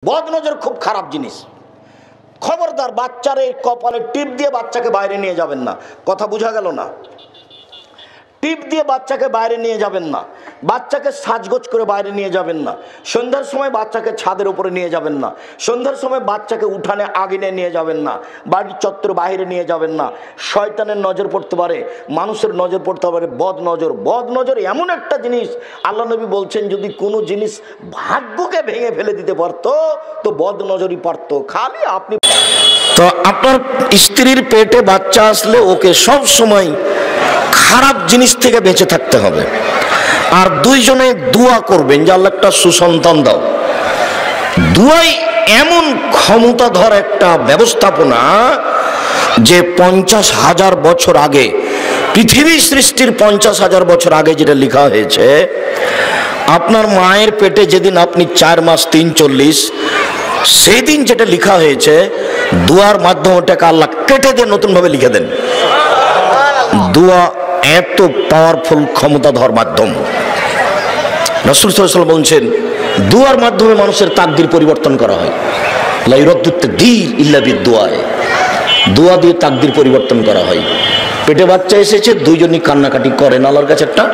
বদ নজর খুব খারাপ জিনিস। খবরদার বাচ্চারে কপালে টিপ দিয়ে বাচ্চাকে বাইরে নিয়ে যাবেন না। কথা বোঝা গেল না? টিপ দিয়ে বাচ্চাকে বাইরে নিয়ে যাবেন না, বাচ্চাকে সাজগোজ করে বাইরে নিয়ে যাবেন না, সন্ধ্যার সময় বাচ্চাকে ছাদের উপরে নিয়ে যাবেন না, সন্ধ্যার সময় বাচ্চাকে উঠানে আগুনে নিয়ে যাবেন না, বাড়ির চত্বর বাইরে নিয়ে যাবেন না। শয়তানের নজর পড়তে পারে, মানুষের নজর পড়তে পারে। বদ নজর, বদ নজর এমন একটা জিনিস, আল্লাহ নবী বলছেন যদি কোনো জিনিস ভাগ্যকে ভেঙে ফেলে দিতে পারতো তো বদ নজরই পারতো। খালি আপনি তো আপনার স্ত্রীর পেটে বাচ্চা আসলে ওকে সব সময় খারাপ জিনিস থেকে বেঁচে থাকতে হবে। আর দুইজনে দোয়া করবেন যে আল্লাহ একটা সুসন্তান দাও। দোয়াই এমন ক্ষমতাধর একটা ব্যবস্থাপনা যে 50,000 বছর আগে, পৃথিবী সৃষ্টির 50,000 বছর আগে যেটা লেখা হয়েছে, আপনার মায়ের পেটে যেদিন আপনি 4 মাস 340, সেই দিন যেটা লেখা হয়েছে দোয়ার মাধ্যমে ওটাকে আল্লাহ কেটে দিয়ে নতুনভাবে লিখে দেন। দোয়া এত পাওয়ারফুল ক্ষমতাধর মাধ্যম। রাসূল সাল্লাল্লাহু আলাইহি ওয়াসাল্লাম বলছেন দোয়ার মাধ্যমে মানুষের তাকদীর পরিবর্তন করা হয়। লা ইউরাদ্দু তাকদীর ইল্লা বিদুআ, দোয়া দিয়ে তাকদীর পরিবর্তন করা হয়। পেটে বাচ্চা এসেছে, দুইজনই কান্নাকাটি করেন, আল্লাহর কাছে একটা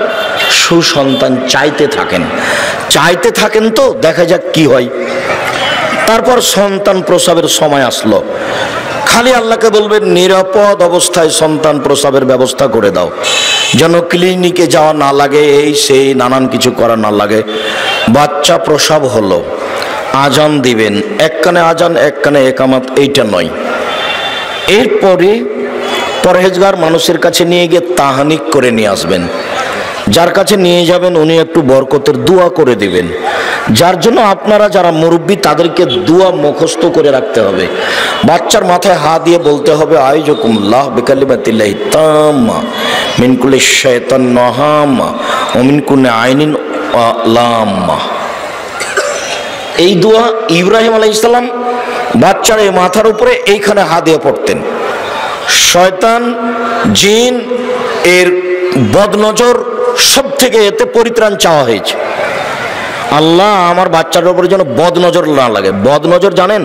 সুসন্তান চাইতে থাকেন তো দেখা যাক কি হয়। তারপর সন্তান প্রসবের সময় আসলো, খালি আল্লাহকে বলবেন নিরাপদ অবস্থায় সন্তান প্রসবের ব্যবস্থা করে দাও, যেন ক্লিনিকে যাওয়া না লাগে, এই সেই নানান কিছু করা না লাগে। বাচ্চা প্রসব হলো, আজান দিবেন, এক কানে আজান এক কানে একামত, এইটা নয়। এরপরে পরহেজগার মানুষের কাছে নিয়ে গিয়ে তাহানিক করে নিয়ে আসবেন। যার কাছে নিয়ে যাবেন উনি একটু বরকতের দোয়া করে দিবেন। যার জন্য আপনারা যারা মুরব্বী তাদেরকে দোয়া মুখস্থ করে রাখতে হবে। বাচ্চার মাথায় হাত দিয়ে বলতে হবে আইজুকুমুল্লাহ বিকালিমাতিল্লাহি তাম্মা মিন কুল্লি শাইতান নাহাম্মা ওয়া মিন কুল্লি আইনিন লাম্মা। এই দোয়া ইব্রাহিম আলাইহিস সালাম বাচ্চার এই মাথার উপরে এইখানে হাত দিয়ে পড়তেন। শয়তান জিন এর বদনজর সব থেকে এতে পরিত্রাণ চাওয়া হয়েছে। আল্লাহ আমার বাচ্চার উপরে যেন বদনজর না লাগে। বদনজর জানেন,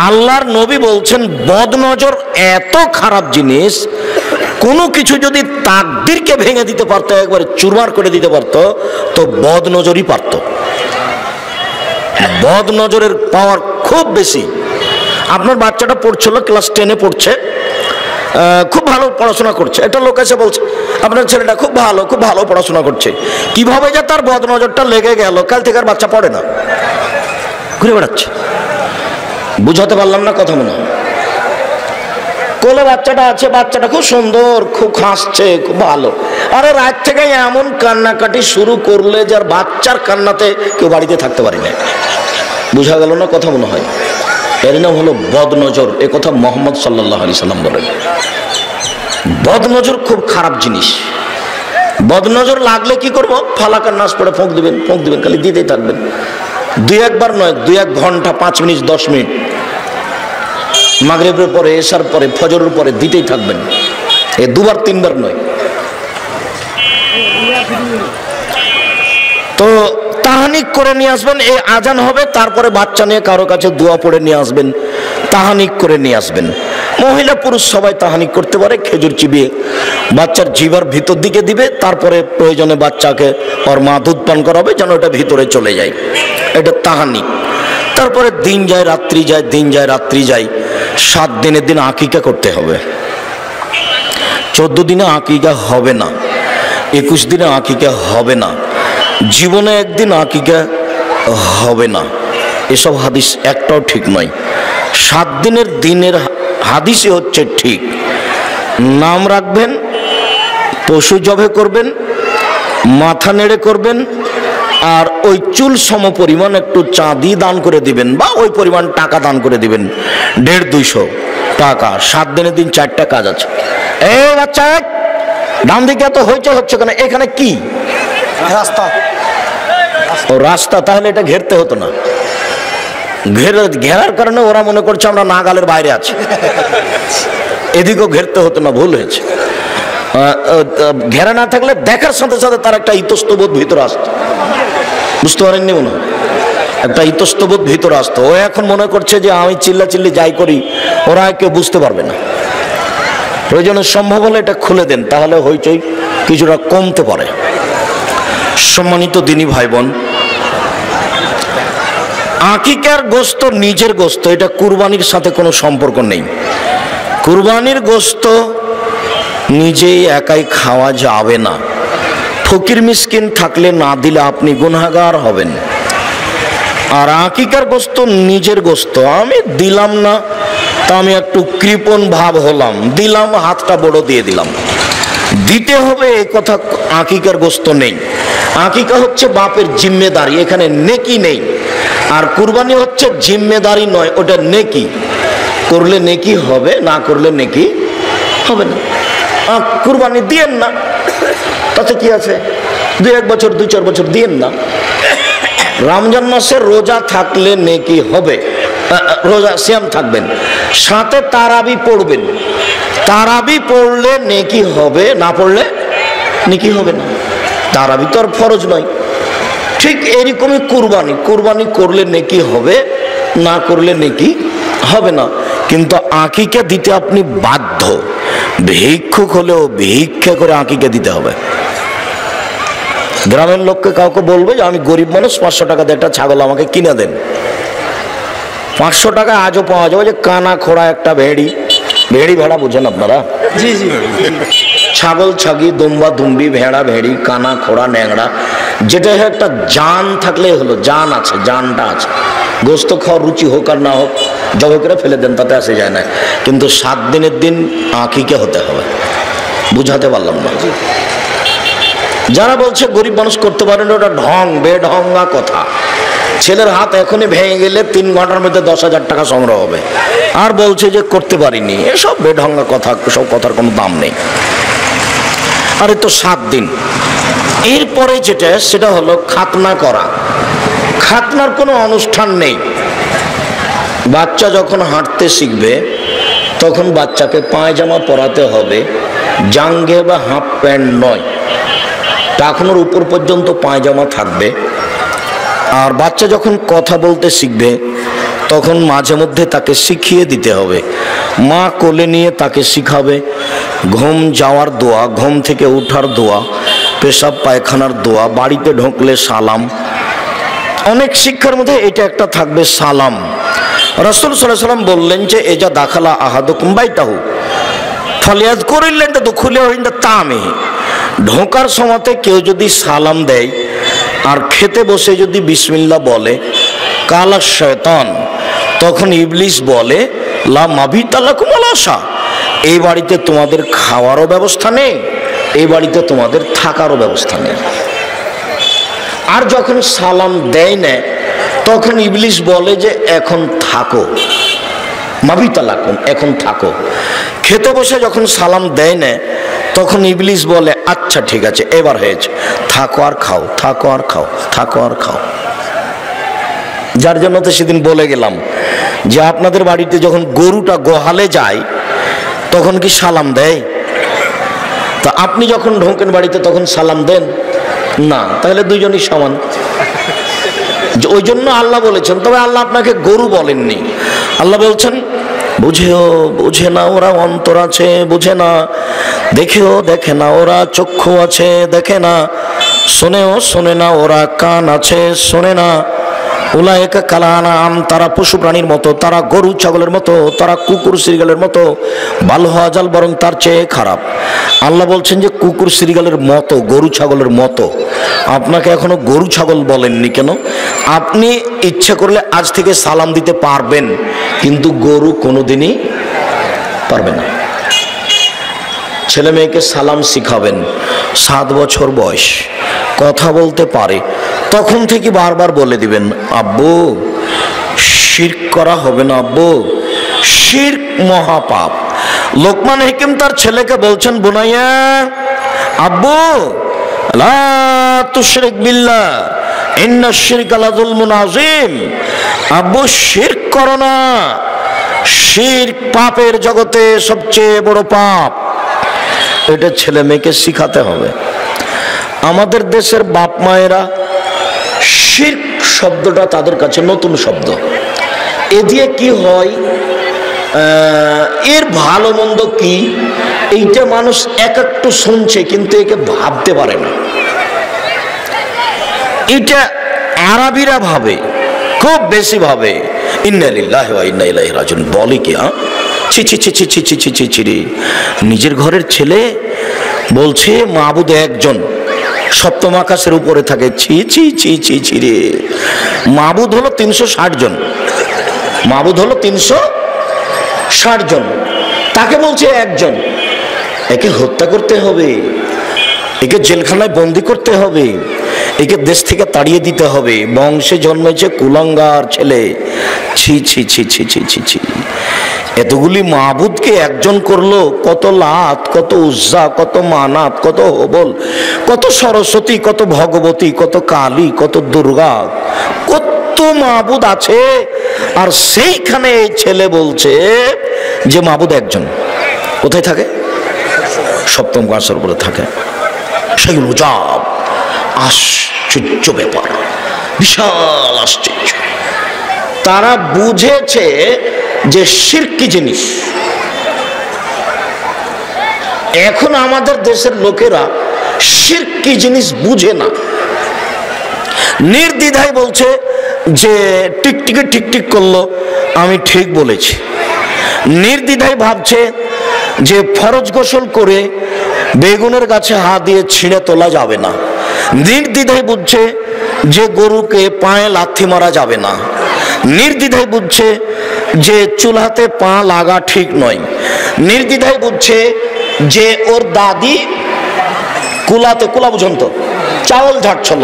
আল্লাহর নবী বলছেন বদনজর এত খারাপ জিনিস, কোনো কিছু যদি তাকদীরকে ভেঙে দিতে পারতো, একবারে চুরমার করে দিতে পারতো, তো বদনজরই পারতো। বদনজরের পাওয়ার খুব বেশি। আপনার বাচ্চাটা পড়ছিল, ক্লাস 10-এ পড়ছে, খুব ভালো পড়াশোনা করছে, একটা লোক এসে বলছে আপনার ছেলেটা খুব ভালো পড়াশোনা করছে, কিভাবে যে তার বদনজরটা লেগে গেল, কাল থেকে আর বাচ্চা পড়ে না, ঘুরে বেড়াচ্ছে। বুঝাতে পারলাম না কথা? মনে হয় কোলে বাচ্চাটা আছে, বাচ্চাটা খুব সুন্দর, খুব হাসছে, খুব ভালো, আরে রাত থেকে এমন কান্নাকাটি শুরু করলে যার বাচ্চার কান্নাতে কেউ বাড়িতে থাকতে পারি না। বুঝা গেল না কথা? মনে হয় এর নাম হলো বদনজর। এ কথা মুহাম্মদ সাল্লাল্লাহু আলাইহি সাল্লাম বলেন। বদনজর খুব খারাপ জিনিস। বদনজর লাগলে কি করবো? ফালাকার নাচ পড়ে ফোঁক দিবেন, খালি দিতেই থাকবেন। 2-1 বার নয়, 2-1 ঘন্টা, 5 মিনিট, 10 মিনিট, মাগরিবের পরে, এশার পরে, ফজরের পরে দিতেই থাকবেন। এ 2-বার 3-বার নয়। তো তাহানিক করে নিয়ে আসবেন, এই আজান হবে, তারপরে বাচ্চা নিয়ে কারো কাছে দোয়া পড়ে নিয়ে আসবেন, তাহানিক করে নিয়ে আসবেন। মহিলা পুরুষ সবাই তাহানিক করতে পারে। খেজুর চিবিয়ে বাচ্চার জিভার ভিতর দিকে দিবে, তারপরে প্রয়োজনে বাচ্চাকে ওর মা দুধ পান করাবে যেন এটা ভিতরে চলে যায়, এটা তাহানিক। তারপরে দিন যায় রাত্রি যায়, দিন যায় রাত্রি যায়। 7 দিনের দিন আকিকা করতে হবে। 14 দিনে আকিকা হবে না, 21 দিনে আকিকা হবে না, জীবনে একদিন আকিকা হবে না। এসব হাদিস একটাও ঠিক নয়। 7 দিনের দিনের হাদিসই হচ্ছে ঠিক। নাম রাখবেন, পশু জবে করবেন, মাথা নেড়ে করবেন, আর ওই চুল সম পরিমাণ একটু চাঁদি দান করে দিবেন, বা ওই পরিমাণ টাকা দান করে দিবেন, 150-200 টাকা। 7 দিনের দিন 4টা কাজ আছে। এই বাচ্চা ডান দিকে এত হচ্ছে কেন? এখানে কি রাস্তা? ও রাস্তা, তাহলে এটা ঘেরতে হতো না। ঘেরার কারণে ওরা মনে করছে আমরা নাগালের বাইরে আছি, এদিকেও ঘেরতে হতো না, ভুল হয়েছে। ঘেরা না থাকলে দেখার সাথে সাথে তার একটা ইতস্তবোধ ভিতরে আসতো। বুঝতে পারেননি মনে হয়? একটা ইতস্তবোধ ভিতরে আসতো। ও এখন মনে করছে যে আমি চিল্লাচিল্লি যাই করি ওরা কেউ বুঝতে পারবে না, প্রয়োজনে সম্ভব হলে এটা খুলে দেন, তাহলে হইচই কিছুটা কমতে পারে। সম্মানিত দিনী ভাই বোন, আকিকার গোশত নিজের গোশত, এটা কুরবানির সাথে কোনো সম্পর্ক নেই। কুরবানির গোশত নিজেই একাই খাওয়া যাবে না। ফকির মিসকিন থাকলে না দিলে আপনি গুনাহগার হবেন। আর আকিকার গোশত নিজের গোশত, আমি দিলাম না তা আমি একটু কৃপণ ভাব হলাম, দিলাম, হাতটা বড় দিয়ে দিলাম, দিতে হবে এই কথা আকিকার গোশত নেই। আকিকা হচ্ছে বাপের জিম্মেদারি, এখানে নেকি নেই। আর কুরবানি হচ্ছে জিম্মেদারি নয়, ওটা নেকি। করলে নেকি হবে, না করলে নেকি হবে না। কুরবানি দিয়েন না, তাতে কি আছে, 2-1 বছর 2-4 বছর দিয়েন না। রমজান মাসে রোজা থাকলে নেকি হবে, রোজা সিয়াম থাকবেন, সাথে তারাবি পড়বেন। তারাবি পড়লে নেকি হবে, না পড়লে নেকি হবে না। তারাবি তো আর ফরজ নয়। ঠিক এরকমই কুরবানি, কুরবানি করলে নেকি হবে, না করলে নেকি হবে না। কিন্তু আকিকা দিতে আপনি বাধ্য। ভিক্ষুক হলেও ভিক্ষা করে আকিকা দিতে হবে। গ্রামের লোককে কাউকে বলবে যে আমি গরিব মানুষ, 500 টাকা দিয়ে একটা ছাগল আমাকে কিনে দেন। 500 টাকা আজও পাওয়া যাবে যে কানা খোড়া একটা ভেড়ি, ভেড়ি ভেড়া বুঝেন আপনারা? জি জি। ছাগল ছাগি, দুম্বা দুম্বি, ভেড়া ভেড়ি, কানা খোড়া ন্যাংড়া, যেটা একটা জান থাকলেই হলো। জান আছে, জানটা আছে। গোস্ত খাওয়ার রুচি হোক আর না হোক, জবে করে ফেলে দেন, তাতে আসে যায় না। কিন্তু 7 দিনের দিন আকিকা হতে হবে। বুঝাতে পারলাম না? যারা বলছে গরিব মানুষ করতে পারেন, ওটা ঢং, বেঢঙ্গা কথা। ছেলের হাত এখনই ভেঙে গেলে 3 ঘন্টার মধ্যে 10,000 টাকা সংগ্রহ হবে, আর বলছে যে করতে পারিনি। এসব বেঢঙ্গা কথা, সব কথার কোনো দাম নেই। আরে তো 7 দিন। এরপরে যেটা, সেটা হলো খাতনা করা। খাতনার কোনো অনুষ্ঠান নেই। বাচ্চা যখন হাঁটতে শিখবে তখন বাচ্চাকে পায়জামা পরাতে হবে, জাঙ্গে বা হাফ প্যান্ট নয়, টাকনোর উপর পর্যন্ত পায়জামা থাকবে। আর বাচ্চা যখন কথা বলতে শিখবে তখন মাঝে মধ্যে তাকে শিখিয়ে দিতে হবে। মা কোলে নিয়ে তাকে শিখাবে ঘুম যাওয়ার দোয়া, ঘুম থেকে ওঠার দোয়া, পেশাব পায়খানার দোয়া, বাড়িতে ঢুকলে সালাম। অনেক শিক্ষার মধ্যে এটা একটা থাকবে, সালাম। রাসূল সাল্লাল্লাহু আলাইহি ওয়াসাল্লাম বললেন যে এজা দাখালা আহাদুকুম বাইতাহু ফালিয়াযকুরিল্লাহ দুখুলিহি ইনদা তামিহি। ঢোকার সময়তে কেউ যদি সালাম দেয় আর খেতে বসে যদি বিসমিল্লাহ বলে, কালা শয়তান, তখন ইবলিস বলে লা মাবিতা লাকুম ওয়ালা আশা, এই বাড়িতে তোমাদের খাওয়ারও ব্যবস্থা নেই, এই বাড়িতে তোমাদের থাকারও ব্যবস্থা নেই। আর যখন সালাম দেয় না তখন ইবলিস বলে যে এখন থাকো, মাবিতা লাকুম, এখন থাকো। খেতে বসে যখন সালাম দেয় না তখন ইবলিস বলে আচ্ছা ঠিক আছে, এবার হয়েছে, থাকো আর খাও, থাকো আর খাও, থাকো আর খাও। যার জন্য তো সেদিন বলে গেলাম যে আপনাদের বাড়িতে যখন গরুটা গোহালে যায় তখন কি সালাম দেয়? তা আপনি যখন ঢোকেন বাড়িতে তখন সালাম দেন না, তাহলে দুইজনই সমান। ওই জন্য আল্লাহ বলেছেন, তবে আল্লাহ আপনাকে গরু বলেননি। আল্লাহ বলছেন বুঝেও বুঝে না ওরা অন্তর আছে, বুঝে না, দেখেও দেখে না ওরা চক্ষু আছে, দেখে না, শোনেও শোনে না ওরা কান আছে, শোনে না। উলায়েকা কাল আনআম, তারা পশু প্রাণীর মতো, তারা গরু ছাগলের মতো, তারা কুকুর শ্রীগালের মতো, বাল হাজাল, বরং তার চেয়ে খারাপ। আল্লাহ বলছেন যে কুকুর শ্রীগালের মতো, গরু ছাগলের মতো। আপনাকে এখনো গরু ছাগল বলেননি কেন? আপনি ইচ্ছা করলে আজ থেকে সালাম দিতে পারবেন, কিন্তু গরু কোনোদিনই পারবে না। ছেলে মেয়েকে সালাম শিখাবেন, 7 বছর বয়স, কথা বলতে পারে, তখন থেকে বারবার বলে দিবেন আব্বু শিরক করা হবে না, আব্বু শিরক মহাপাপ। লোকমান হাকিম তার ছেলেকে বলছেন বুনাইয়া আব্বু লা তুশরিক বিল্লাহ ইন্নাশ শিরকা লাযুলমুন আযীম। আব্বু শিরক করো না, শিরক পাপের জগতে সবচেয়ে বড় পাপ। এটা ছেলে মেয়েকে শিখাতে হবে। আমাদের দেশের বাপ মায়েরা শিরক শব্দটা তাদের কাছে নতুন শব্দ। এ দিয়ে কি হয়, এর ভালো মন্দ কি, এইটা মানুষ এক একটু শুনছে কিন্তু একে ভাবতে পারে না। এটা আরবিরা ভাবে, খুব বেশি ভাবে ইন্না লিল্লাহি ওয়া ইন্না ইলাইহি রাজিউন। বলে কি, ছি ছি ছি ছি ছি ছি ছি ছি ছি রে, নিজের ঘরের ছেলে বলছে মাবুদ একজন, সপ্তম আকাশের উপরে থাকে। ছি ছি ছি ছি ছি রে, মাবুদ হলো 360 জন, মাবুদ হলো 360 জন, তাকে বলছে একজন। একে হত্যা করতে হবে, একে জেলখানায় বন্দি করতে হবে, একে দেশ থেকে তাড়িয়ে দিতে হবে, বংশে জন্মেছে কুলাঙ্গার ছেলে। ছি ছি ছি ছি ছি ছি ছি, এতগুলি মাবুদকে একজন করলো। কত লাত, কত উজ্জা, কত মানাত, কত হবল, কত সরস্বতী, কত ভগবতী, কত কালী, কত দুর্গা, কত মাবুদ আছে। আর সেইখানে এই ছেলে বলছে যে মাবুদ একজন। কোথায় থাকে? সপ্তম আকাশের উপরে থাকে। সেগুলো যাব আশ্চর্য ব্যাপার, বিশাল আশ্চর্য। তারা বুঝেছে যে শিরক কি জিনিস। এখন আমাদের দেশের লোকেরা শিরক কি জিনিস বুঝে না, নির্দ্বিধায় বলছে যে টিকটিকে টিকটিক করলো আমি ঠিক বলেছি। নির্দ্বিধায় ভাবছে যে ফরজ গোসল করে বেগুনের গাছে হাত দিয়ে ছিঁড়ে তোলা যাবে না। নির্দ্বিধায় বুঝছে যে গরুকে পায়ে লাথি মারা যাবে না। নির্দ্বিধায় বুঝছে যে চুলাতে পা লাগা ঠিক নয়। নির্দ্বিধায় বুঝছে যে ওর দাদি কুলাতে, কুলা বুঝুন তো, চাউল ঝাড়ছিল,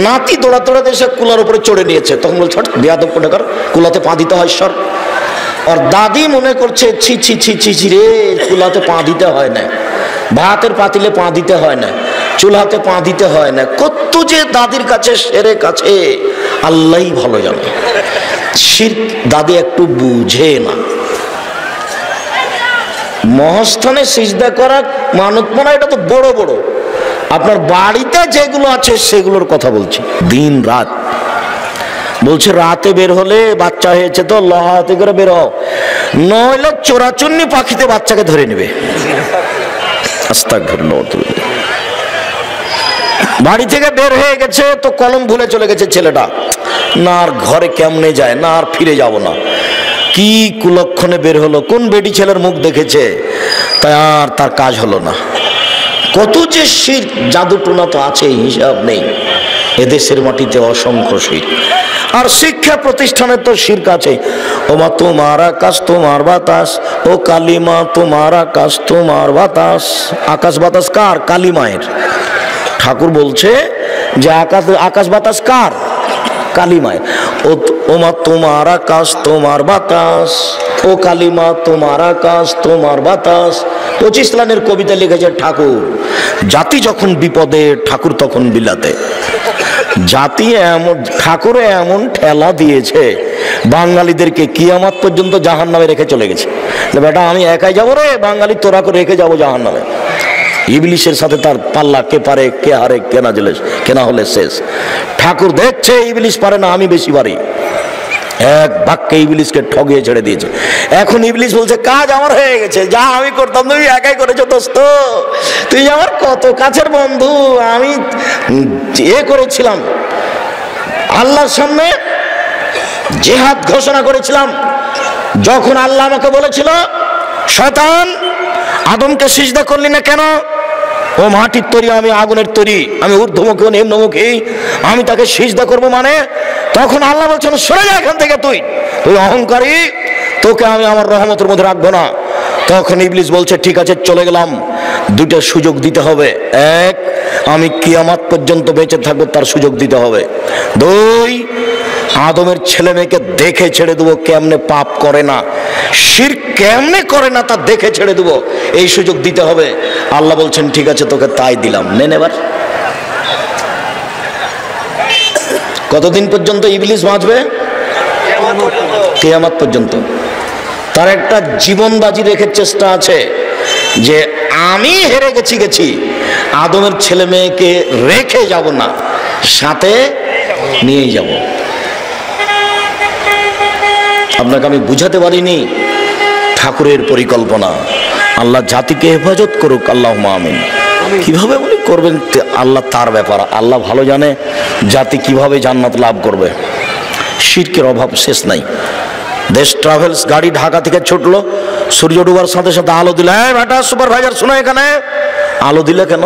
নাতি দৌড়া দৌড়াতে এসে কুলার উপরে চড়ে নিয়েছে। তখন বলছে বেয়াদব কোথাকার, কুলাতে পা দিতে হয় সর। আর দাদি মনে করছে ছি ছি ছি ছি ছি রে, কুলাতে পা দিতে হয় না, ভাতের পাতিলে পা দিতে হয় না, চুলাতে পা দিতে হয় না। কত যে দাদির কাছে সেরে কাছে আল্লাহই ভালো জানে। শিরক দাদি একটু বুঝে না। মহাস্থানে সিজদা করা, মানত মানা, এটা তো বড় বড়। আপনার বাড়িতে যেগুলো আছে সেগুলোর কথা বলছি। দিন রাত বলছে রাতে বের হলে বাচ্চা হয়েছে তো লহাতে করে বের হও, নইলে চোরাচুন্নি পাখিতে বাচ্চাকে ধরে নেবে। আস্তাগফিরুল্লাহ। বাড়ি থেকে বের হয়ে গেছে তো কলম ভুলে চলে গেছে ছেলেটা, না আর ঘরে কেমনে যায়, না আর ফিরে যাব না। কি কুলক্ষণে বের হলো, কোন বেডি ছেলের মুখ দেখেছে, তাই আর তার কাজ হলো না। কত যে শিরক জাদু টোনা তো আছে, হিসাব নেই। এদেশের মাটিতে অসংখ্য শিরক। আর শিক্ষা প্রতিষ্ঠানে তো শিরক আছে। ও মা তোমার আকাশ তোমার বাতাস, ও কালিমা তোমার আকাশ তোমার বাতাস। আকাশ বাতাস কার? কালী মায়ের। ঠাকুর বলছে যে আকাশ বাতাস কার? কালী মায়ের। ও মা তোমার আকাশ তোমার বাতাস, ও কালিমা তোমার আকাশ তোমার বাতাস। 25 লাইনের কবিতা লিখেছে ঠাকুর। জাতি যখন বিপদে, ঠাকুর তখন বিলাতে। জাতি এমন, ঠাকুরে এমন ঠেলা দিয়েছে বাঙালিদেরকে, কিয়ামত পর্যন্ত জাহান্নামে রেখে চলে গেছে। বেটা আমি একাই যাবো রে, বাঙালি তোরা করে রেখে যাবো জাহান্নামে। ইবলিশের সাথে তার পাল্লা, কে পারে কে হারে, কেনা হলে শেষ। ঠাকুর দেখছে ইবলিশ পারে না, আমি বেশি পারি। এক বাক্যে ইবলিশকে ঠগিয়ে ছেড়ে দিয়েছে। এখন ইবলিশ বলছে কাজ আমার হয়ে গেছে, যা আমি করতাম তুমি একাই করেছো দোস্ত, তুই আমার কত কাছের বন্ধু। আমি করেছিলাম আল্লাহর সামনে জিহাদ ঘোষণা করেছিলাম, যখন আল্লাহ আমাকে বলেছিল শয়তান আদমকে সিজদা করলি না কেন? ও মাটির তৈরি, আমি আগুনের তৈরি, আমি ঊর্ধ্বমুখী নিম্নমুখী, আমি তাকে সিজদা করবো মানে? তখন আল্লাহ বলছেন সরে যা এখান থেকে, তুই অহংকারী, তোকে আমি আমার রহমতের মধ্যে রাখবো না। তখন ইবলিশ বলছে ঠিক আছে চলে গেলাম। দুইটা সুযোগ দিতে হবে। এক, আমি কিয়ামত পর্যন্ত বেঁচে থাকবো, তার সুযোগ দিতে হবে। দুই, আদমের ছেলে মেয়েকে দেখে ছেড়ে দেবো কেমনে পাপ করে না, শিরক কেমনে করে না, তা দেখে ছেড়ে দেবো, এই সুযোগ দিতে হবে। আল্লাহ বলছেন ঠিক আছে তোকে তাই দিলাম, নেন এবার। কতদিন পর্যন্ত ইবলিশ বাঁচবে? কিয়ামত পর্যন্ত। তার একটা জীবনবাজি রেখে চেষ্টা আছে যে আমি হেরে গেছি, আদমের ছেলে মেয়েকে রেখে যাব না, সাথে নিয়ে যাব। আপনাকে আমি বুঝাতে পারিনি। ঠাকুরের পরিকল্পনা, আল্লাহ জাতিকে হেফাজত করুক, আল্লাহুম্মা আমিন। কিভাবে উনি করবেন আল্লাহ তার ব্যাপার, আল্লাহ ভালো জানে জাতি কিভাবে জান্নাত লাভ করবে। শিরকের অভাব শেষ নাই। দেশ ট্রাভেলস গাড়ি ঢাকা থেকে ছুটলো, সূর্য ডুবার সাথে সাথে আলো দিলে, বেটা সুপারভাইজার শোনো, এখানে আলো দিলে কেন?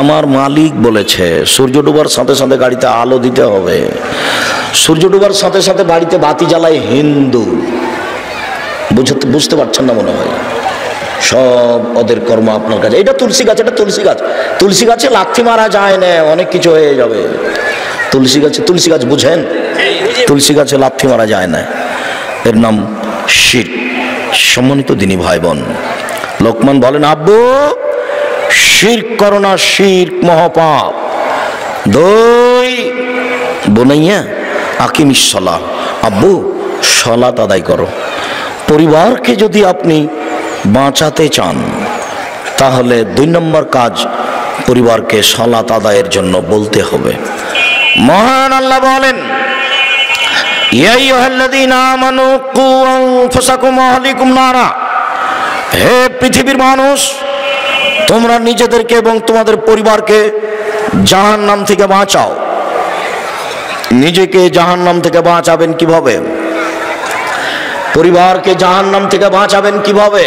আমার মালিক বলেছে সূর্য ডুবার সাথে সাথে গাড়িতে আলো দিতে হবে। সূর্য ডুবার সাথে সাথে বাড়িতে বাতি জ্বালায় হিন্দু। বুঝতে পারছেন না মনে হয়? সব ওদের কর্ম আপনার কাছে। এটা তুলসী গাছ, এটা তুলসী গাছ। তুলসী গাছে লাথি মারা যায় না, অনেক কিছু হয়ে যাবে। তুলসী গাছ বুঝেন? তুলসী গাছে লাথি মারা যায় না, এর নাম শিরক। সম্মানিত দিনী ভাই বোন, লোকমান বলেন, আব্বু শিরক করো না, শিরক মহাপাপ। দুই, বোনাইয়া আকিমিস সালাহ, আব্বু সালাত আদায় করো। পরিবারকে যদি আপনি বাঁচাতে চান তাহলে 2 নম্বর কাজ, পরিবারকে সালাত আদায়ের জন্য বলতে হবে। মহান আল্লাহ বলেন, ইয়া আইয়ুহাল্লাযীনা আমানু কু আনফুসাকুম ওয়া আহলিকুম নারা, হে পৃথিবীর মানুষ, তোমরা নিজেদেরকে এবং তোমাদের পরিবারকে জাহান্নাম থেকে বাঁচাও। নিজেকে জাহান্নাম থেকে বাঁচাবেন কিভাবে? পরিবারকে জাহান্নাম থেকে বাঁচাবেন কিভাবে?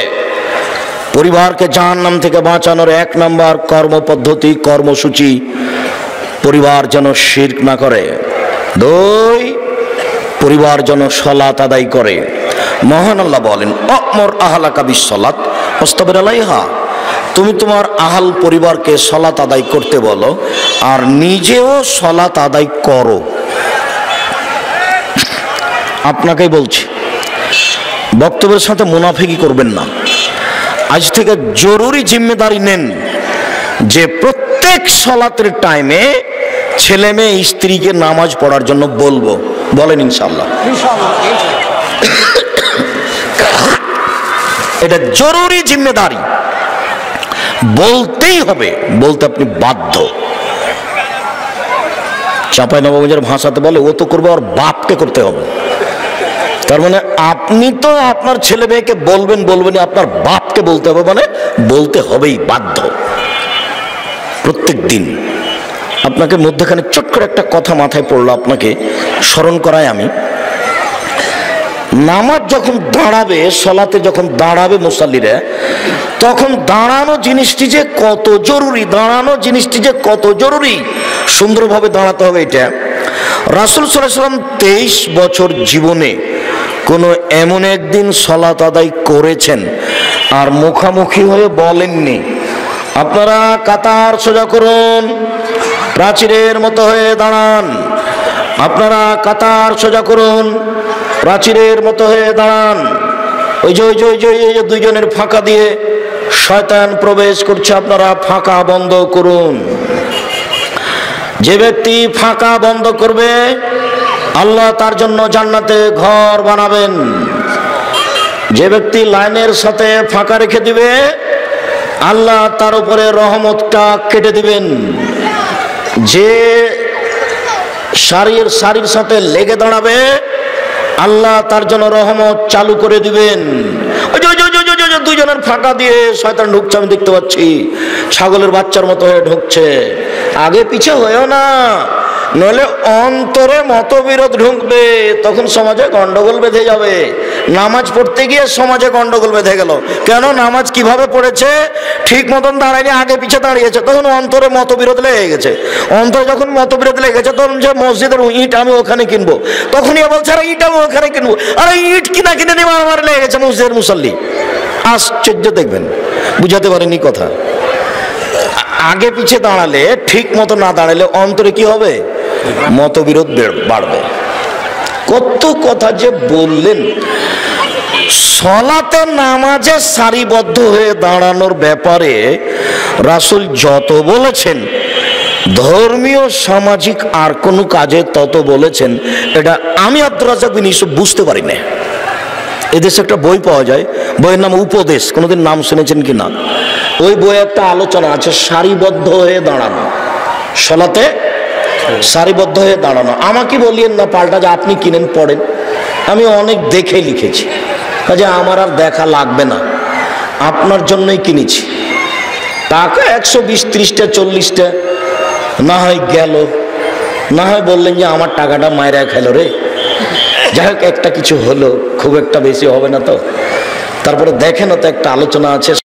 পরিবারকে জাহান্নাম থেকে বাঁচানোর 1 নম্বর কর্মপদ্ধতি, কর্মসূচি, পরিবার যেন শিরক না করে। 2, পরিবার যেন সালাত আদায় করে। মহান আল্লাহ বলেন, আমর আহলাকা বিসসালাত ওয়াসতাবির আলাইহা, তুমি তোমার আহাল পরিবারকে সালাত আদায় করতে বলো আর নিজেও সালাত আদায় করো। আপনাকেই বলছি, বক্তব্যের সাথে মুনাফিকি করবেন না। আজ থেকে জরুরি জিম্মেদারি নেন যে প্রত্যেক সালাতের টাইমে ছেলে মেয়ে স্ত্রীকে নামাজ পড়ার জন্য বলবো। বলেন ইনশাআল্লাহ। এটা জরুরি জিম্মেদারি, বলতেই হবে, বলতে আপনি বাধ্য। চাঁপাইনবাবগঞ্জের ভাষাতে বলে, ও তো করবে ওর বাপকে করতে হবে। তার মানে আপনি তো আপনার ছেলে মেয়েকে বলবেন, আপনার বাপকে বলতে হবে, মানে বলতে হবেই, বাধ্য। প্রত্যেক দিন আপনাকে মধ্যখানে চট করে একটা কথা মাথায় পড়লো, আপনাকে স্মরণ করায় আমি। নামাজ যখন দাঁড়াবে, সালাতে যখন দাঁড়াবে মুসাল্লিরা, তখন দাঁড়ানো জিনিসটি যে কত জরুরি, সুন্দরভাবে দাঁড়াতে হবে। এটা রাসূল সাল্লাল্লাহু আলাইহি ওয়াসাল্লাম 23 বছর জীবনে কোনো এমন একদিন সালাত আদায় করেছেন আর মুখামুখি হয়ে বলেননি, আপনারা কাতার সোজা করুন, প্রাচীরের মতো হয়ে দাঁড়ান, আপনারা কাতার সোজা করুন, প্রাচীরের মতো হয়ে দাঁড়ান। ওই যে দুইজনের ফাঁকা দিয়ে শয়তান প্রবেশ করছে, আপনারা ফাঁকা বন্ধ করুন। যে ব্যক্তি ফাঁকা বন্ধ করবে, আল্লাহ তার জন্য জান্নাতে ঘর বানাবেন। যে ব্যক্তি লাইনের সাথে ফাঁকা রেখে দিবে, আল্লাহ তার উপরে রহমতটা কেটে দিবেন। যে সারির সাথে লেগে দাঁড়াবে, আল্লাহ তার জন্য রহমত চালু করে দিবেন। দুইজনের ফাঁকা দিয়ে শয়তান ঢুকছে, আমি দেখতে পাচ্ছি, ছাগলের বাচ্চার মতো হয়ে ঢুকছে। আগে পিছে হয়েও না, নইলে অন্তরে মতবিরোধ ঢুকবে, তখন সমাজে গন্ডগোল বেঁধে যাবে। নামাজ পড়তে গিয়ে সমাজে গন্ডগোল বেঁধে গেল, কেন? নামাজ কিভাবে পড়েছে, ঠিক মতন দাঁড়ায়নি, আগে পিছে দাঁড়িয়েছে, তখন অন্তরে মতবিরোধ লেগে গেছে। অন্তরে যখন মতবিরোধ লেগেছে, তখন যে মসজিদের ইট আমি ওখানে কিনবো, তখনই বলছে আরে ইট আমি ওখানে কিনবো, আরে ইট কিনে নেওয়া আমার লেগে গেছে মসজিদের মুসল্লি। আশ্চর্য দেখবেন, বুঝাতে পারেনি কথা। আগে পিছে দাঁড়ালে, ঠিক মতো না দাঁড়ালে অন্তরে কি হবে? মতবিরোধ বাড়বে। কত কথা যে বললেন। সালাতে নামাজে সারিবদ্ধ হয়ে দাঁড়ানোর ব্যাপারে রাসূল যত বলেছেন, ধর্মীয় সামাজিক আর কোনো কাজে তত বলেছেন। এটা আমি আব্দুর রাজ্জাক বিন ইউসুফ বুঝতে পারি না। এদেশে একটা বই পাওয়া যায়, বইয়ের নাম উপদেশ, কোনোদিন নাম শুনেছেন কি না? ওই বইয়ে একটা আলোচনা আছে সারিবদ্ধ হয়ে দাঁড়ানো, সালাতে সারিবদ্ধ হয়ে দাঁড়ানো। আমাকে বলিয়েন না পাল্টা, যে আপনি কিনেন পড়েন, আমি অনেক দেখে লিখেছি, কাজে আমার আর দেখা লাগবে না, আপনার জন্যই কিনেছি। টাকা 120-30টা 40টা না হয় গেল, না হয় বললেন যে আমার টাকাটা মায়েরা খেলো রে, যাই হোক একটা কিছু হলো, খুব একটা বেশি হবে না তো। তারপরে দেখেন তো একটা আলোচনা আছে।